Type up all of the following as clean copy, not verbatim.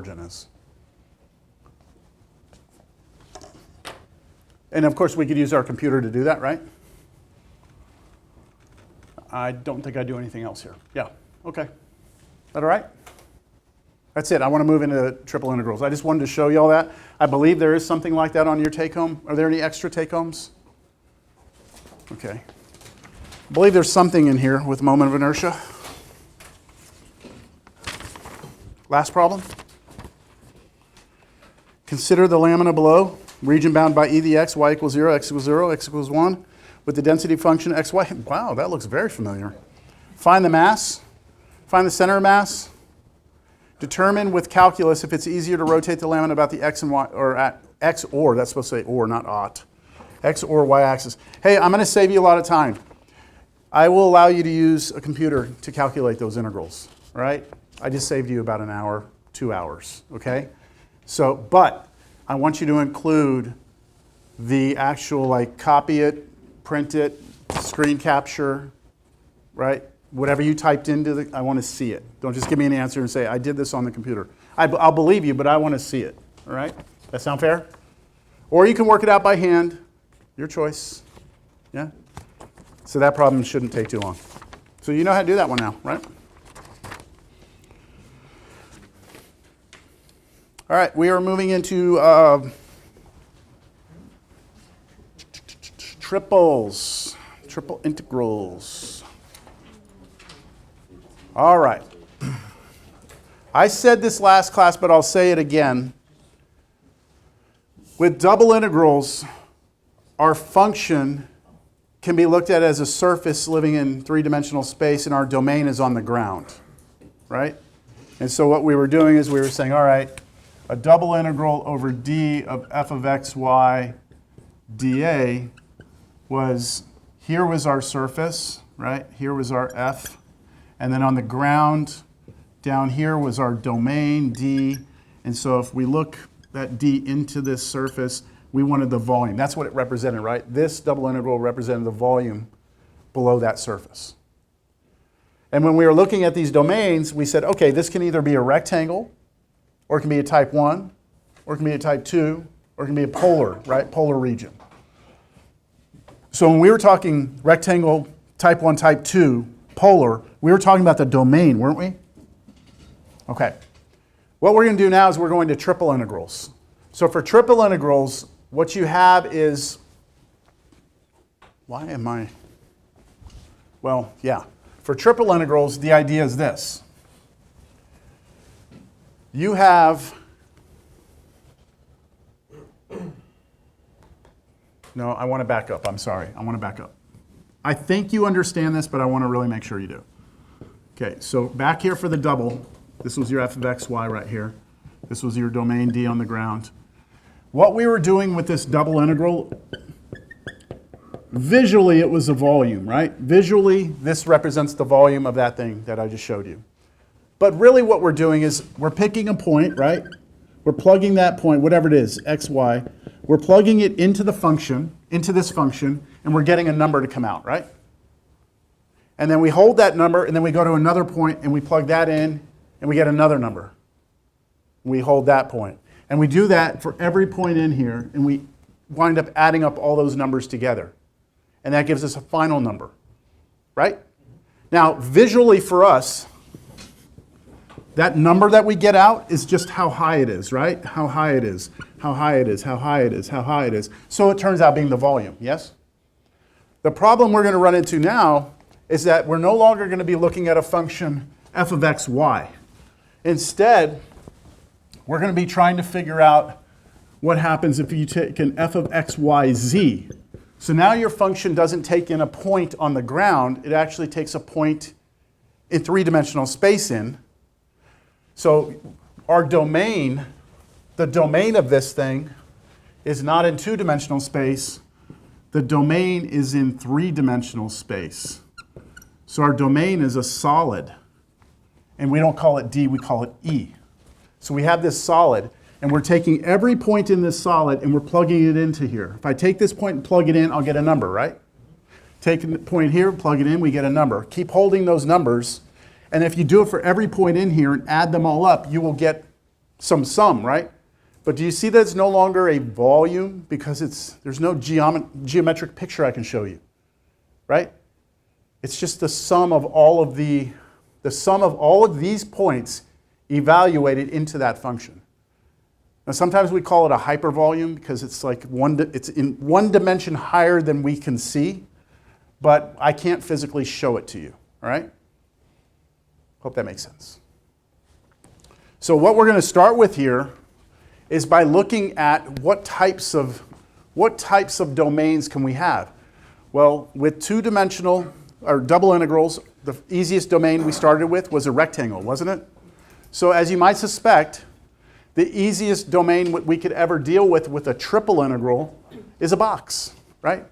origin is. And of course, we could use our computer to do that, right? I don't think I do anything else here. Yeah, okay. Is that all right? That's it. I want to move into triple integrals. I just wanted to show you all that. I believe there is something like that on your take-home. Are there any extra take-homes? Okay. I believe there's something in here with moment of inertia. Last problem. Consider the lamina below, region bound by e to the x, y equals 0, x equals 0, x equals 1, with the density function xy. Wow, that looks very familiar. Find the mass. Find the center of mass. Determine with calculus if it's easier to rotate the lamina about the x and y, or at x or, that's supposed to say or, not ought. X or y axis. Hey, I'm going to save you a lot of time. I will allow you to use a computer to calculate those integrals, all right? I just saved you about an hour, 2 hours, okay? So, but I want you to include the actual, like, copy it, print it, screen capture, right? Whatever you typed into the, I want to see it. Don't just give me an answer and say, I did this on the computer. I'll believe you, but I want to see it, all right? That sound fair? Or you can work it out by hand, your choice, yeah? So that problem shouldn't take too long. So you know how to do that one now, right? All right, we are moving into triples, triple integrals. All right. I said this last class, but I'll say it again. With double integrals, our function can be looked at as a surface living in three-dimensional space, and our domain is on the ground, right? And so what we were doing is we were saying, all right, a double integral over d of f of xy dA was, here was our surface, right? Here was our f. And then on the ground, down here was our domain, d. And so if we look that d into this surface, we wanted the volume. That's what it represented, right? This double integral represented the volume below that surface. And when we were looking at these domains, we said, okay, this can either be a rectangle, or it can be a type 1, or it can be a type 2, or it can be a polar, right? Polar region. So when we were talking rectangle, type 1, type 2, polar, we were talking about the domain, weren't we? Okay. What we're going to do now is we're going to triple integrals. So for triple integrals, what you have is, why am I, well, yeah. For triple integrals, the idea is this. You have, no, I want to back up. I'm sorry. I want to back up. I think you understand this, but I want to really make sure you do. Okay, so back here for the double, this was your f of xy right here. This was your domain d on the ground. What we were doing with this double integral, visually it was a volume, right? Visually, this represents the volume of that thing that I just showed you. But really what we're doing is we're picking a point, right? We're plugging that point, whatever it is, x, y. We're plugging it into the function, into this function, and we're getting a number to come out, right? And then we hold that number, and then we go to another point, and we plug that in, and we get another number. We hold that point. And we do that for every point in here, and we wind up adding up all those numbers together. And that gives us a final number, right? Now, visually for us, that number that we get out is just how high it is, right? How high it is, how high it is, how high it is, how high it is. So it turns out being the volume, yes? The problem we're going to run into now is that we're no longer going to be looking at a function f of xy. Instead, we're going to be trying to figure out what happens if you take an f of xyz. So now your function doesn't take in a point on the ground, it actually takes a point in three-dimensional space in. So our domain, the domain of this thing, is not in two-dimensional space. The domain is in three-dimensional space. So our domain is a solid. And we don't call it D, we call it E. So we have this solid, and we're taking every point in this solid and we're plugging it into here. If I take this point and plug it in, I'll get a number, right? Take the point here, plug it in, we get a number. Keep holding those numbers, and if you do it for every point in here and add them all up, you will get some sum, right? But do you see that it's no longer a volume because there's no geometric picture I can show you, right? It's just the sum of all of the sum of all of these points evaluated into that function. Now sometimes we call it a hypervolume because it's like it's in one dimension higher than we can see, but I can't physically show it to you, all right? Hope that makes sense. So what we're going to start with here is by looking at what types of domains can we have. Well, with two-dimensional or double integrals, the easiest domain we started with was a rectangle, wasn't it? So as you might suspect, the easiest domain we could ever deal with a triple integral is a box, right?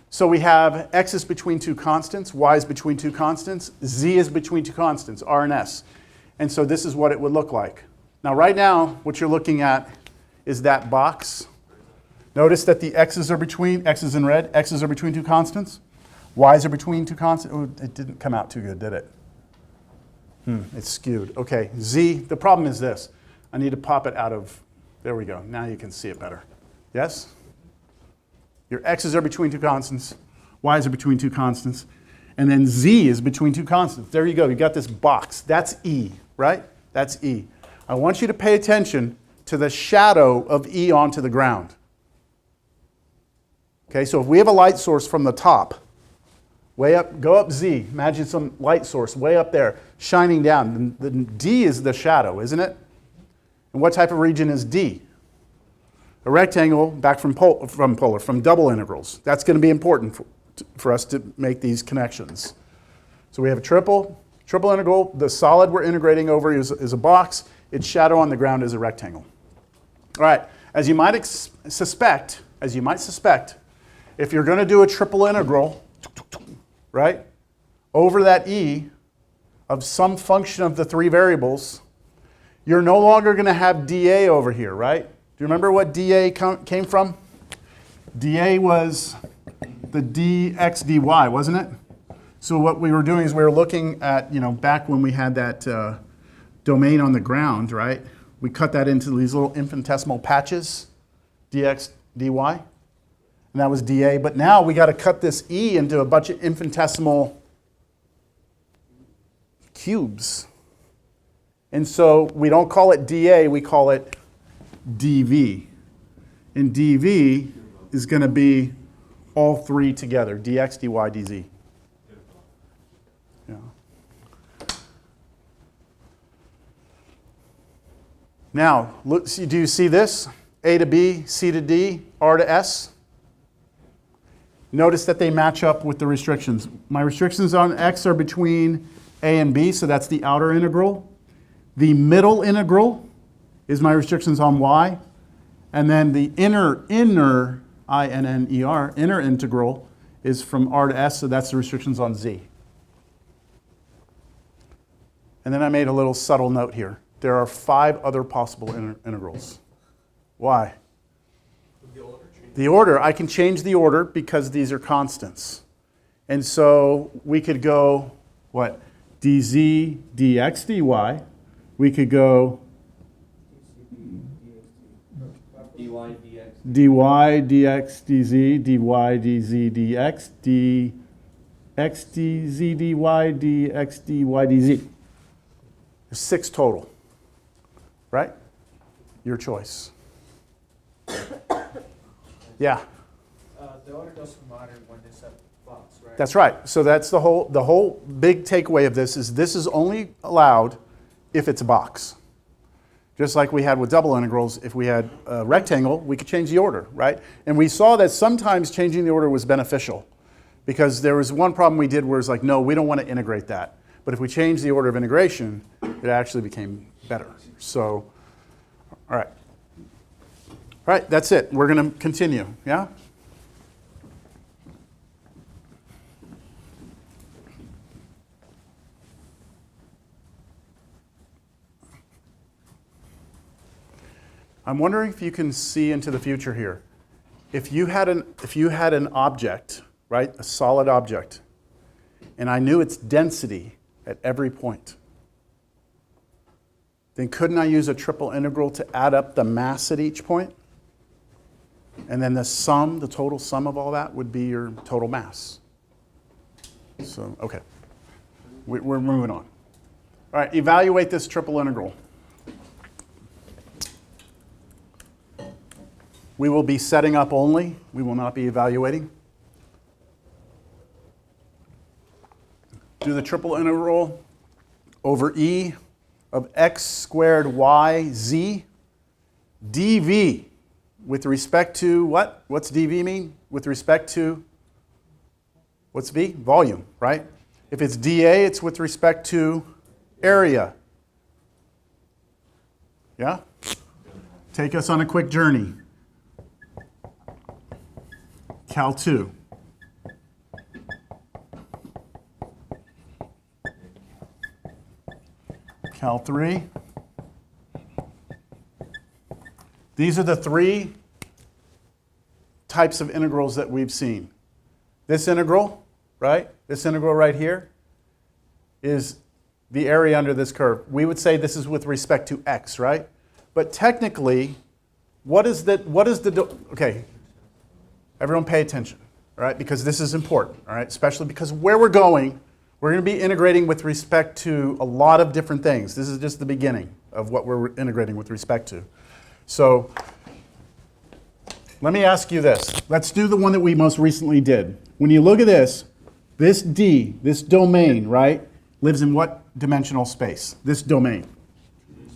So we have x is between two constants, y is between two constants, z is between two constants, r and s. And so this is what it would look like. Now right now, what you're looking at is that box. Notice that the x's are between, x's in red, x's are between two constants, y's are between two constants. Oh, it didn't come out too good, did it? It's skewed. Okay, z, the problem is this. I need to pop it out of, there we go. Now you can see it better. Yes? Your x's are between two constants, y's are between two constants, and then z is between two constants. There you go, you got this box. That's E, right? That's E. I want you to pay attention to the shadow of E onto the ground. Okay, so if we have a light source from the top, way up, go up Z, imagine some light source way up there, shining down. The D is the shadow, isn't it? And what type of region is D? A rectangle, back from double integrals. That's going to be important for us to make these connections. So we have a triple integral. The solid we're integrating over is a box. Its shadow on the ground is a rectangle. All right, as you might suspect, if you're going to do a triple integral, right, over that E of some function of the three variables, you're no longer going to have dA over here, right? Do you remember what dA came from? dA was the dx dy, wasn't it? So what we were doing is we were looking at, back when we had that domain on the ground, right? We cut that into these little infinitesimal patches, dx dy, and that was dA. But now we got to cut this E into a bunch of infinitesimal cubes. And so we don't call it dA, we call it dV. And dV is going to be all three together, dx, dy, dz. Yeah. Now, do you see this? A to B, C to D, R to S. Notice that they match up with the restrictions. My restrictions on X are between A and B, so that's the outer integral. The middle integral is my restrictions on Y. And then the inner, I-N-N-E-R, inner integral is from R to S, so that's the restrictions on Z. And then I made a little subtle note here. There are 5 other possible integrals. Why? The order, I can change the order because these are constants. And so we could go, what? dz, dx, dy. We could go dy, dx, dz, dy, dz, dx, dx, dz, dy, dx, dy, dz. There's 6 total, right? Your choice. Yeah. The order doesn't matter when it's a box, right? That's right. So that's the whole big takeaway of this is only allowed if it's a box. Just like we had with double integrals, if we had a rectangle, we could change the order, right? And we saw that sometimes changing the order was beneficial because there was one problem we did where it's like, no, we don't want to integrate that. But if we change the order of integration, it actually became better. So, all right. All right, that's it. We're going to continue, yeah? I'm wondering if you can see into the future here. If you had an object, right, a solid object, and I knew its density at every point, then couldn't I use a triple integral to add up the mass at each point? And then the sum, the total sum of all that would be your total mass. So, okay. We're moving on. All right, evaluate this triple integral. We will be setting up only. We will not be evaluating. Do the triple integral over e of x squared y z dv with respect to what? What's dv mean? With respect to, what's v? Volume, right? If it's dA, it's with respect to area. Yeah? Take us on a quick journey. Cal 2. Cal 3. These are the three types of integrals that we've seen. This integral, right? This integral right here is the area under this curve. We would say this is with respect to x, right? But technically, okay, everyone pay attention, all right? Because this is important, all right? Especially because where we're going to be integrating with respect to a lot of different things. This is just the beginning of what we're integrating with respect to. So let me ask you this. Let's do the one that we most recently did. When you look at this D, this domain, right, lives in what dimensional space? This domain.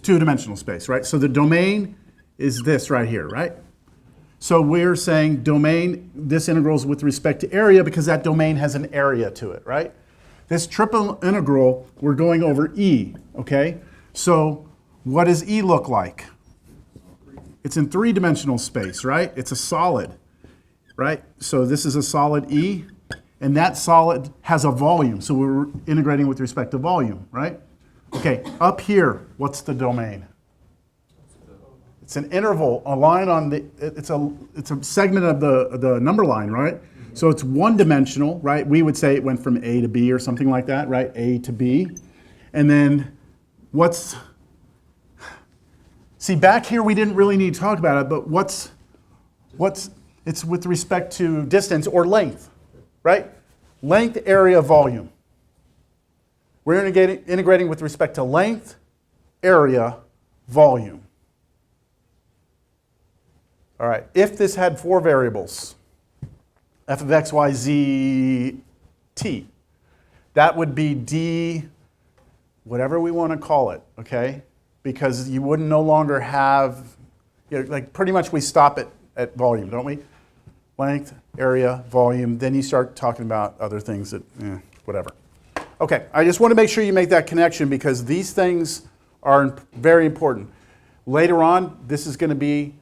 Two-dimensional space, right? So the domain is this right here, right? So we're saying domain, this integral is with respect to area because that domain has an area to it, right? This triple integral, we're going over E, okay? So what does E look like? It's in three-dimensional space, right? It's a solid, right? So this is a solid E, and that solid has a volume. So we're integrating with respect to volume, right? Okay, up here, what's the domain? It's an interval, a line on the, it's a segment of the number line, right? So it's one-dimensional, right? We would say it went from A to B or something like that, right? A to B. And then see, back here we didn't really need to talk about it, but it's with respect to distance or length, right? Length, area, volume. We're integrating with respect to length, area, volume. All right, if this had four variables, f of x, y, z, t, that would be d, whatever we want to call it, okay? Because you wouldn't no longer have, like pretty much we stop at volume, don't we? Length, area, volume, then you start talking about other things that, whatever. Okay, I just want to make sure you make that connection because these things are very important. Later on, this is going to be,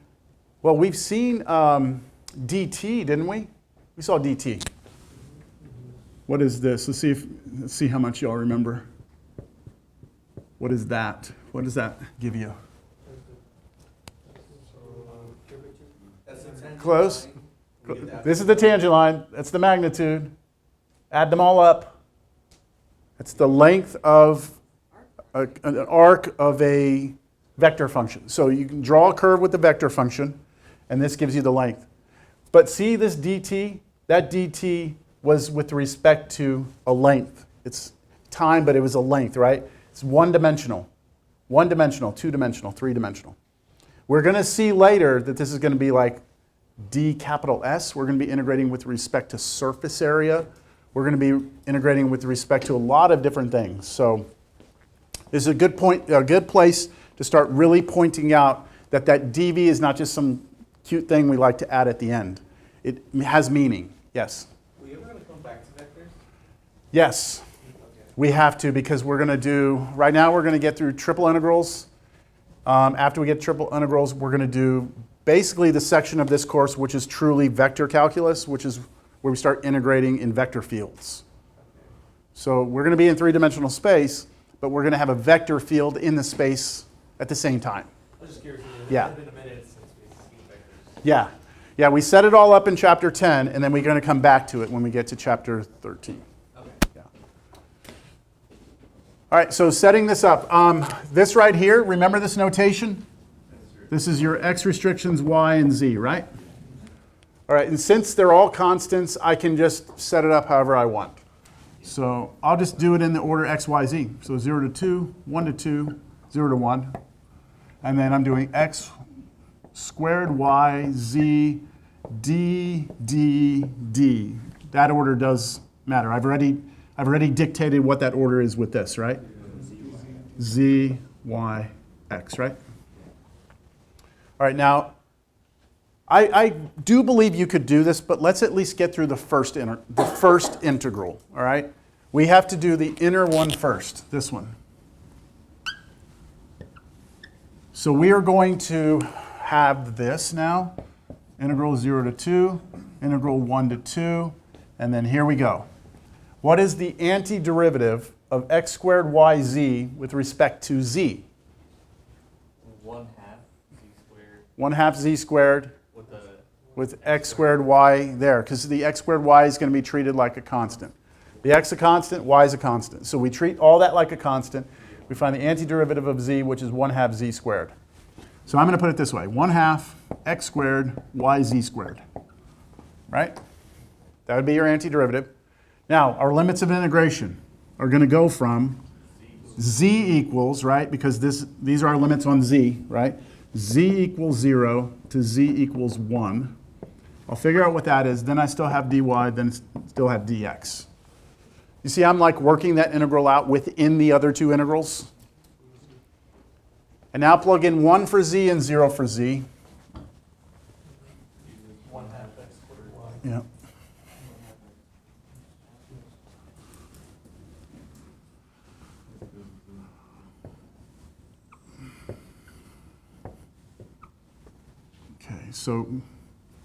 well, we've seen dt, didn't we? We saw dt. What is this? Let's see how much y'all remember. What is that? What does that give you? Close. This is the tangent line. That's the magnitude. Add them all up. It's the length of an arc of a vector function. So you can draw a curve with the vector function, and this gives you the length. But see this dt? That dt was with respect to a length. It's time, but it was a length, right? It's one-dimensional. One-dimensional, two-dimensional, three-dimensional. We're going to see later that this is going to be like d capital S. We're going to be integrating with respect to surface area. We're going to be integrating with respect to a lot of different things. So this is a good place to start really pointing out that dv is not just some cute thing we like to add at the end. It has meaning. Yes? Were you ever going to come back to vectors? Yes. Okay. We have to because we're going to do, right now we're going to get through triple integrals. After we get triple integrals, we're going to do basically the section of this course which is truly vector calculus, which is where we start integrating in vector fields. So we're going to be in three-dimensional space, but we're going to have a vector field in the space at the same time. I was just curious. Yeah. It's been a minute since we've seen vectors. Yeah. Yeah, we set it all up in chapter 10, and then we're going to come back to it when we get to chapter 13. Okay. Yeah. All right, so setting this up. This right here, remember this notation? This is your x restrictions, y, and z, right? All right, and since they're all constants, I can just set it up however I want. So I'll just do it in the order x, y, z. So 0 to 2, 1 to 2, 0 to 1. And then I'm doing x squared, y, z, d, d, d. That order does matter. I've already dictated what that order is with this, right? Z, y, x, right? All right, now, I do believe you could do this, but let's at least get through the first integral, all right? We have to do the inner one first, this one. So we are going to have this now, integral 0 to 2, integral 1 to 2, and then here we go. What is the antiderivative of x squared yz with respect to z? 1/2 z squared 1/2 z squared with x squared y there, because the x squared y is going to be treated like a constant. The x a constant, y is a constant. So we treat all that like a constant. We find the antiderivative of z, which is 1/2 z squared. So I'm going to put it this way, 1/2 x squared yz squared, right? That would be your antiderivative. Now, our limits of integration are going to go from z equals, right, because these are our limits on z, right? Z equals 0 to z equals 1. I'll figure out what that is, then I still have dy, then still have dx. You see, I'm like working that integral out within the other two integrals. And now plug in 1 for z and 0 for z. 1/2 x squared y. Yeah. Okay, so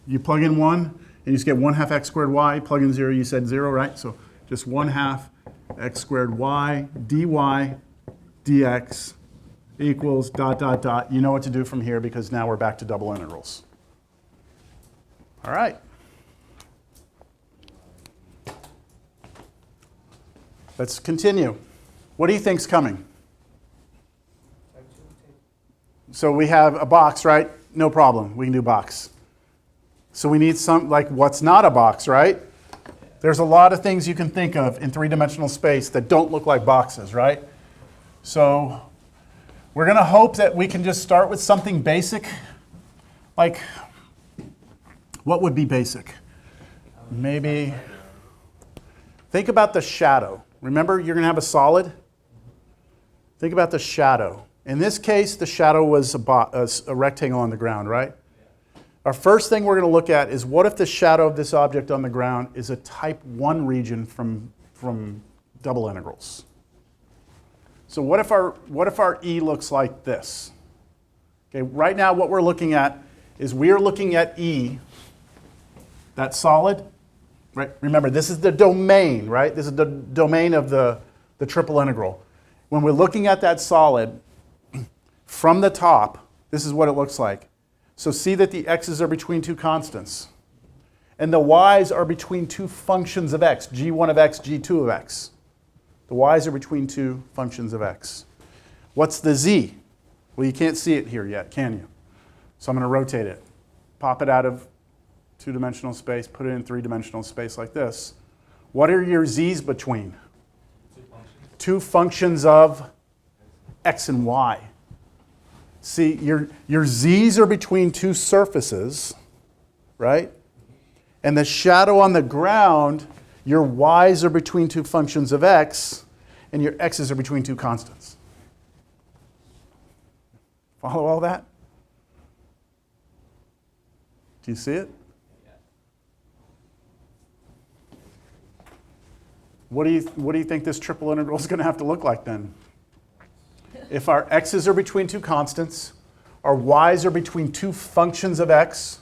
you plug in 1, and you just get 1/2 x squared y. Plug in 0, you said 0, right? So just 1/2 x squared y dy dx equals ... You know what to do from here because now we're back to double integrals. All right. Let's continue. What do you think's coming? So we have a box, right? No problem. We can do box. So we need some, like, what's not a box, right? There's a lot of things you can think of in three-dimensional space that don't look like boxes, right? So we're going to hope that we can just start with something basic. Like, what would be basic? Maybe think about the shadow. Remember, you're going to have a solid? Think about the shadow. In this case, the shadow was a rectangle on the ground, right? Our first thing we're going to look at is what if the shadow of this object on the ground is a type 1 region from double integrals? So what if our E looks like this? Okay, right now what we're looking at is we are looking at E, that solid, right? Remember, this is the domain, right? This is the domain of the triple integral. When we're looking at that solid, from the top, this is what it looks like. So see that the x's are between two constants. And the y's are between two functions of x, g1 of x, g2 of x. The y's are between two functions of x. What's the z? Well, you can't see it here yet, can you? So I'm going to rotate it. Pop it out of two-dimensional space, put it in three-dimensional space like this. What are your z's between? Two functions of x and y. See, your z's are between two surfaces, right? And the shadow on the ground, your y's are between two functions of x, and your x's are between two constants. Follow all that? Do you see it? What do you think this triple integral is going to have to look like then? If our x's are between two constants, our y's are between two functions of x,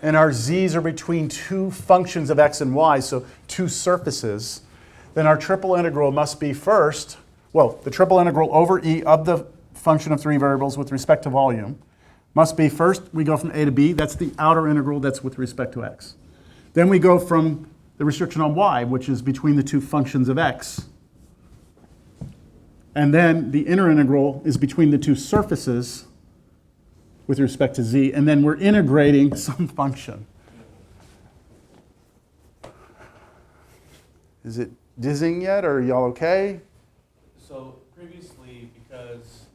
and our z's are between two functions of x and y, so two surfaces, then our triple integral must be first, well, the triple integral over E of the function of three variables with respect to volume must be first, we go from A to B, that's the outer integral that's with respect to x. Then we go from the restriction on y, which is between the two functions of x. And then the inner integral is between the two surfaces with respect to z, and then we're integrating some function. Is it dizzying yet, or are y'all okay? So previously, because,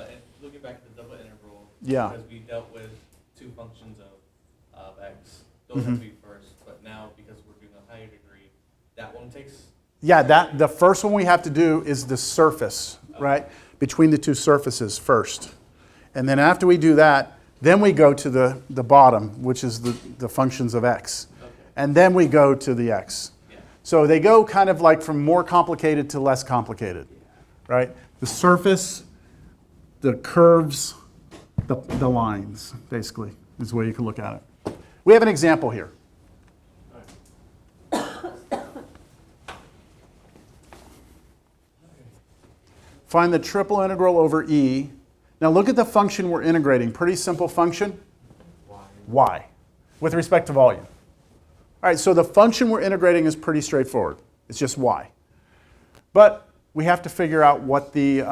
and looking back at the double integral, Yeah. because we dealt with two functions of x, those have to be first, but now because we're doing a higher degree, that one takes, Yeah, the first one we have to do is the surface, right? Between the two surfaces first. And then after we do that, then we go to the bottom, which is the functions of x. okay, And then we go to the x. yeah, So they go kind of like from more complicated to less complicated, right? The surface, the curves, the lines, basically, is the way you can look at it. We have an example here. Find the triple integral over e. Now look at the function we're integrating. Pretty simple function. Y. With respect to volume. All right, so the function we're integrating is pretty straightforward. It's just y. But we have to figure out what the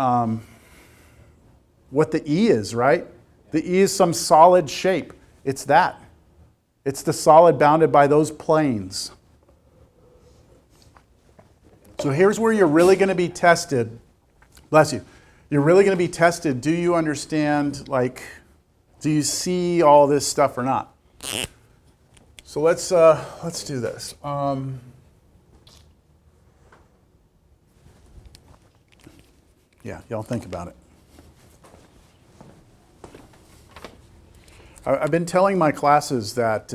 e is, right? The e is some solid shape. It's that. It's the solid bounded by those planes. So here's where you're really going to be tested. Bless you. You're really going to be tested. Do you understand, like, do you see all this stuff or not? So let's do this. Yeah, y'all think about it. I've been telling my classes that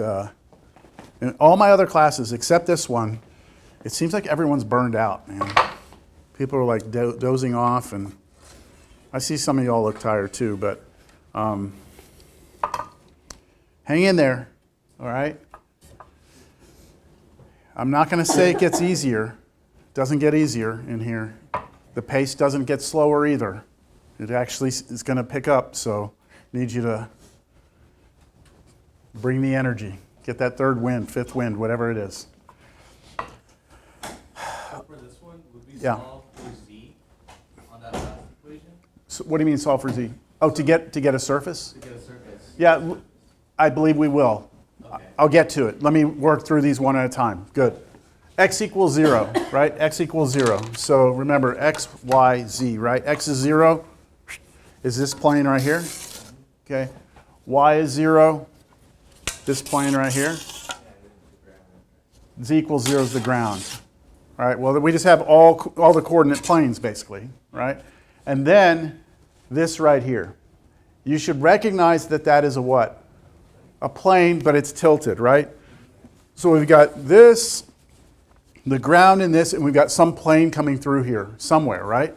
in all my other classes, except this one, it seems like everyone's burned out, man. People are like dozing off, and I see some of y'all look tired too, but hang in there, all right? I'm not going to say it gets easier. It doesn't get easier in here. The pace doesn't get slower either. It actually is going to pick up, so I need you to bring the energy. Get that third wind, fifth wind, whatever it is. for this one, would we Yeah. solve for z on that last equation So what do you mean solve for z? Oh, to get a surface? to get a surface? Yeah, I believe we will. Okay. I'll get to it. Let me work through these one at a time. Good. X equals 0, right? X equals 0. So remember, x, y, z, right? X is 0. Is this plane right here? Okay. Y is 0. This plane right here. Z equals 0 is the ground. All right, well, we just have all the coordinate planes, basically, right? And then this right here. You should recognize that that is a what? A plane, but it's tilted, right? So we've got this, the ground in this, and we've got some plane coming through here somewhere, right?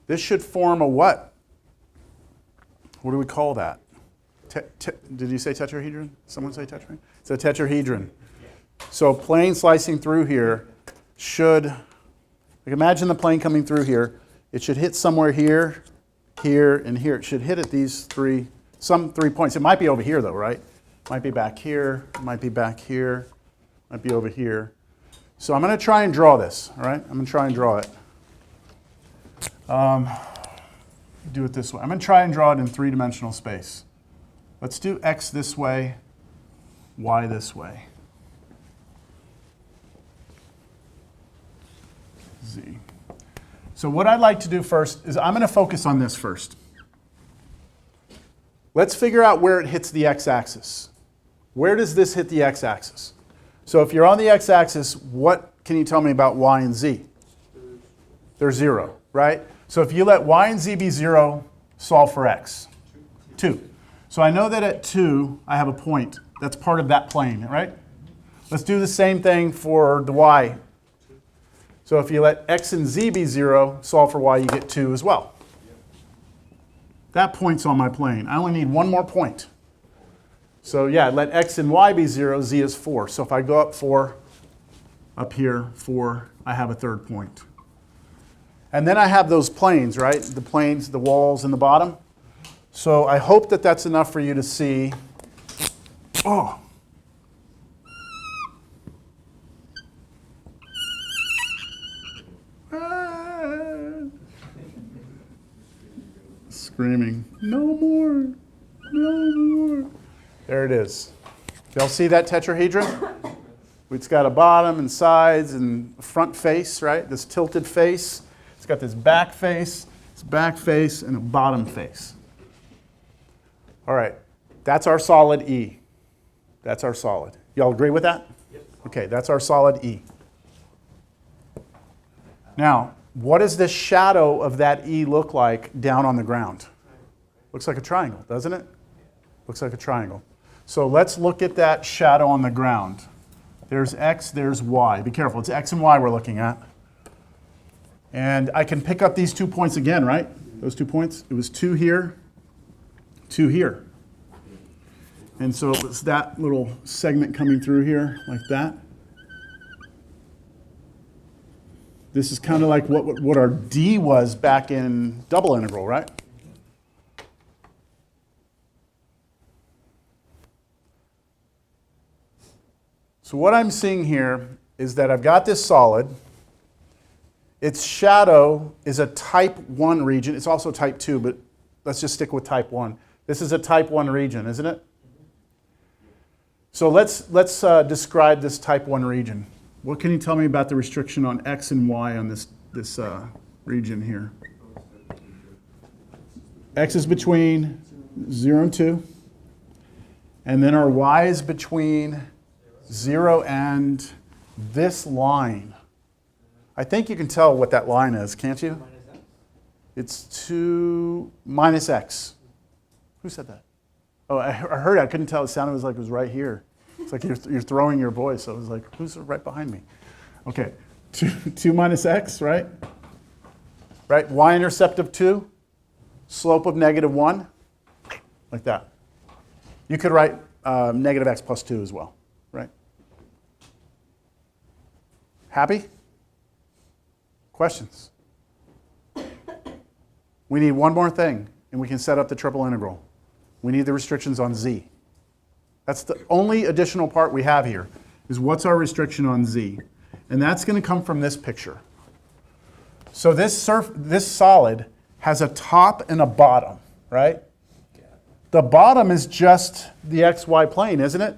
This should form a what? What do we call that? Did you say tetrahedron? Someone say tetrahedron? It's a tetrahedron. So a plane slicing through here should, like imagine the plane coming through here. It should hit somewhere here, here, and here. It should hit at these some 3 points. It might be over here though, right? Might be back here, might be back here, might be over here. So I'm going to try and draw this, all right? I'm going to try and draw it. Do it this way. I'm going to try and draw it in three-dimensional space. Let's do x this way, y this way. Z. So what I'd like to do first is I'm going to focus on this first. Let's figure out where it hits the x-axis. Where does this hit the x-axis? So if you're on the x-axis, what can you tell me about y and z? They're 0, right? So if you let y and z be 0, solve for x. 2. So I know that at 2, I have a point. That's part of that plane, right? Let's do the same thing for the y. So if you let x and z be 0, solve for y, you get 2 as well. That point's on my plane. I only need one more point. So yeah, let x and y be 0, z is 4. So if I go up 4, up here, 4, I have a third point. And then I have those planes, right? The planes, the walls in the bottom. So I hope that that's enough for you to see. Oh. screaming, no more, no more. There it is. Y'all see that tetrahedron? It's got a bottom and sides and front face, right? This tilted face. It's got this back face, and a bottom face. All right, that's our solid E. That's our solid. Y'all agree with that? Yep. Okay, that's our solid E. Now, what does the shadow of that E look like down on the ground? Looks like a triangle, doesn't it? Looks like a triangle. So let's look at that shadow on the ground. There's X, there's Y. Be careful, it's X and Y we're looking at. And I can pick up these 2 points again, right? Those 2 points. It was 2 here, 2 here. And so it was that little segment coming through here, like that. This is kind of like what our D was back in double integral, right? So what I'm seeing here is that I've got this solid. Its shadow is a type 1 region. It's also type 2, but let's just stick with type 1. This is a type 1 region, isn't it? So let's describe this type 1 region. What can you tell me about the restriction on X and Y on this region here? X is between 0 and 2. And then our Y is between 0 and this line. I think you can tell what that line is, can't you? It's 2 minus X. Who said that? Oh, I heard it. I couldn't tell. It sounded like it was right here. It's like you're throwing your voice. So I was like, who's right behind me? Okay, 2 minus X, right? Right, y-intercept of 2, slope of -1, like that. You could write negative X plus 2 as well, right? Happy? Questions? We need one more thing, and we can set up the triple integral. We need the restrictions on Z. That's the only additional part we have here, is what's our restriction on Z? And that's going to come from this picture. So this solid has a top and a bottom, right? The bottom is just the XY plane, isn't it?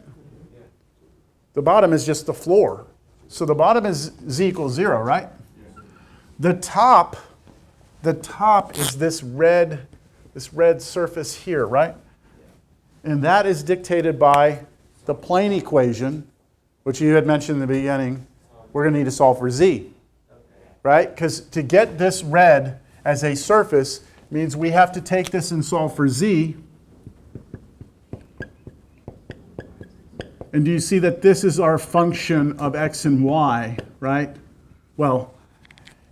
The bottom is just the floor. So the bottom is Z equals 0, right? The top is this red surface here, right? And that is dictated by the plane equation, which you had mentioned in the beginning. We're going to need to solve for Z, right? Because to get this red as a surface means we have to take this and solve for Z. And do you see that this is our function of X and Y, right? Well,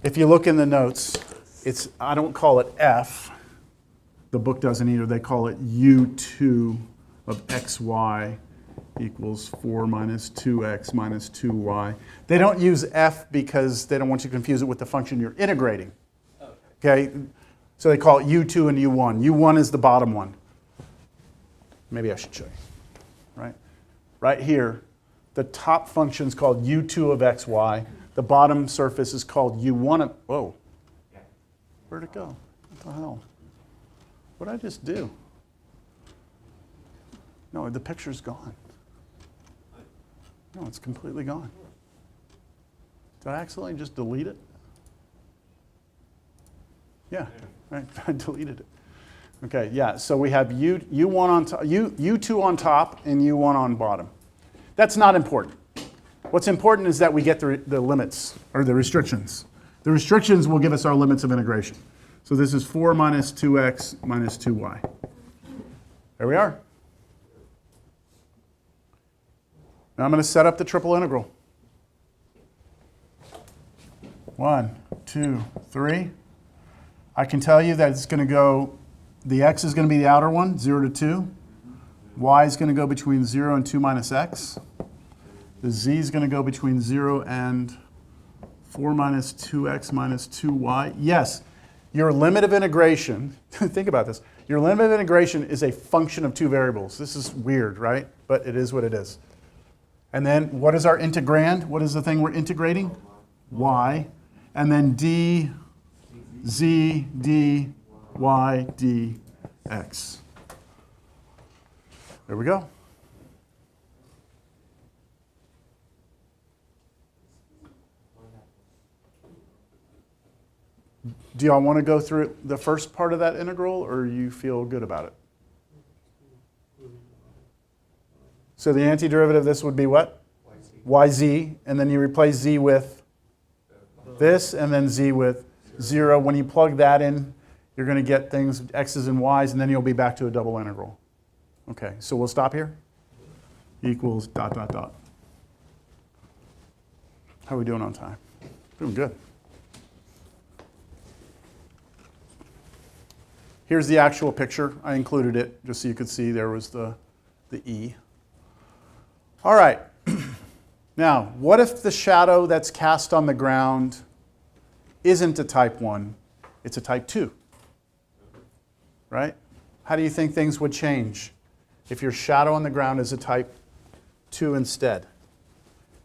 if you look in the notes, I don't call it F. The book doesn't either. They call it U2 of XY equals 4 minus 2x minus 2y. They don't use F because they don't want you to confuse it with the function you're integrating. Okay? So they call it U2 and U1. U1 is the bottom one. Maybe I should show you. Right? Right here, the top function is called U2 of xy. The bottom surface is called U1 of, whoa. Where'd it go? What the hell? What did I just do? No, the picture's gone. No, it's completely gone. Did I accidentally just delete it? Yeah, right, I deleted it. Okay, yeah, so we have U1 on top, U2 on top and U1 on bottom. That's not important. What's important is that we get the limits, or the restrictions. The restrictions will give us our limits of integration. So this is 4 minus 2x minus 2y. There we are. Now I'm going to set up the triple integral. 1, 2, 3. I can tell you that it's going to go, the x is going to be the outer one, 0 to 2. Y is going to go between 0 and 2 minus x. The z is going to go between 0 and 4 minus 2x minus 2y. Yes, your limit of integration, think about this, your limit of integration is a function of two variables. This is weird, right? But it is what it is. And then what is our integrand? What is the thing we're integrating? Y. And then d, z, d, y dx. There we go. Do y'all want to go through the first part of that integral, or you feel good about it? So the antiderivative of this would be what? yz, and then you replace z with this, and then z with 0. When you plug that in, you're going to get things, x's and y's, and then you'll be back to a double integral. Okay, so we'll stop here. Equals dot, dot, dot. How are we doing on time? Doing good. Here's the actual picture. I included it just so you could see there was the E. All right. Now, what if the shadow that's cast on the ground isn't a type 1, it's a type 2? Right? How do you think things would change if your shadow on the ground is a type 2 instead?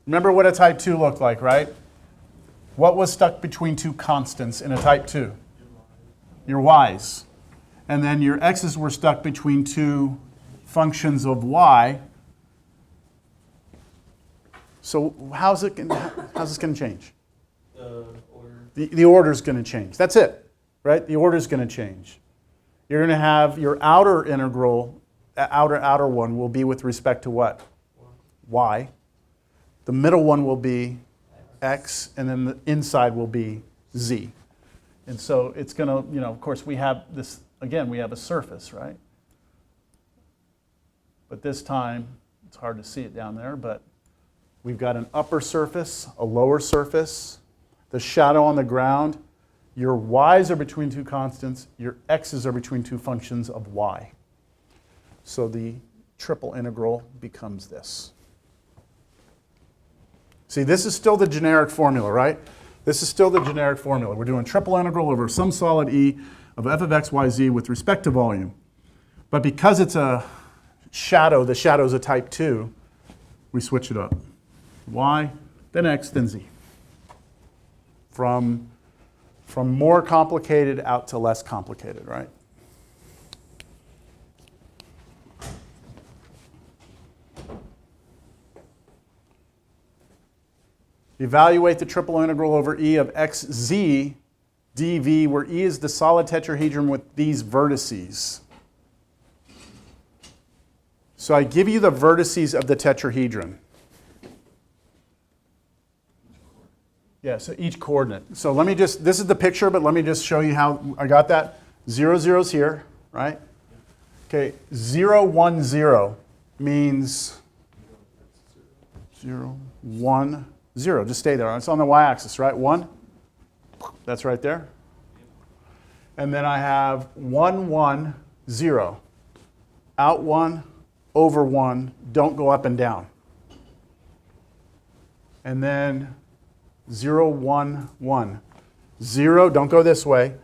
Remember what a type 2 looked like, right? What was stuck between two constants in a type 2? Your y's. And then your x's were stuck between two functions of y. So how's this going to change? The order. The order's going to change. That's it, right? The order's going to change. You're going to have your outer integral, outer one will be with respect to what? Y. The middle one will be x, and then the inside will be z. And so it's going to, of course, we have this, again, we have a surface, right? But this time, it's hard to see it down there, but we've got an upper surface, a lower surface, the shadow on the ground. Your y's are between two constants. Your x's are between two functions of y. So the triple integral becomes this. See, this is still the generic formula, right? This is still the generic formula. We're doing triple integral over some solid E of f of x, y, z with respect to volume. But because it's a shadow, the shadow is a type 2, we switch it up. Y, then x, then z. From more complicated out to less complicated, right? Evaluate the triple integral over E of xz dv, where E is the solid tetrahedron with these vertices. So I give you the vertices of the tetrahedron. Yeah, so each coordinate. So let me just, this is the picture, but let me just show you how I got that. 0, 0's here, right? Okay, 0, 1, 0 means 0, 1, 0. Just stay there. It's on the y-axis, right? 1, that's right there. And then I have 1, 1, 0. Out 1, over 1, don't go up and down. And then 0, 1, 1. 0, don't go this way.